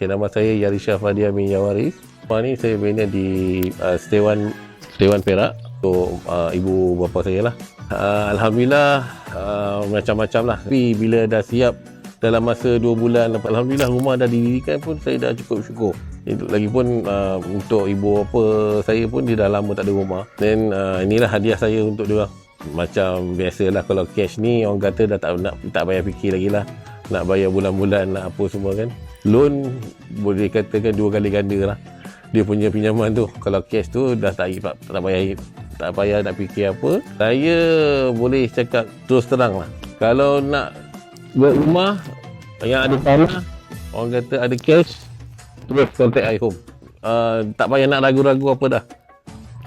Okay, nama saya Yarisha Fadia bin Yawaris. Rumah ni saya bina di Sedewan Perak untuk ibu bapa saya lah. Alhamdulillah macam-macam lah. Tapi bila dah siap dalam masa 2 bulan, Alhamdulillah rumah dah didirikan pun saya dah cukup syukur. Lagipun untuk ibu bapa saya pun dia dah lama tak ada rumah. Dan inilah hadiah saya untuk dia. Macam biasalah kalau cash ni orang kata dah tak payah fikir lagi lah. Nak bayar bulan-bulan, nak apa semua kan. Loan boleh katakan 2 kali ganda lah. Dia punya pinjaman tu. Kalau cash tu dah tak payah nak fikir apa. Saya boleh cakap terus terang lah. Kalau nak buat rumah yang ada tanah, orang kata ada cash, terus contact iHome. Tak payah nak ragu-ragu apa dah.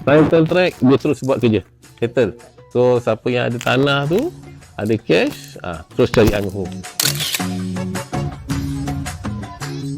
Sign contract, dia terus buat kerja. Settle. So siapa yang ada tanah tu, ada cash, terus cari iHome.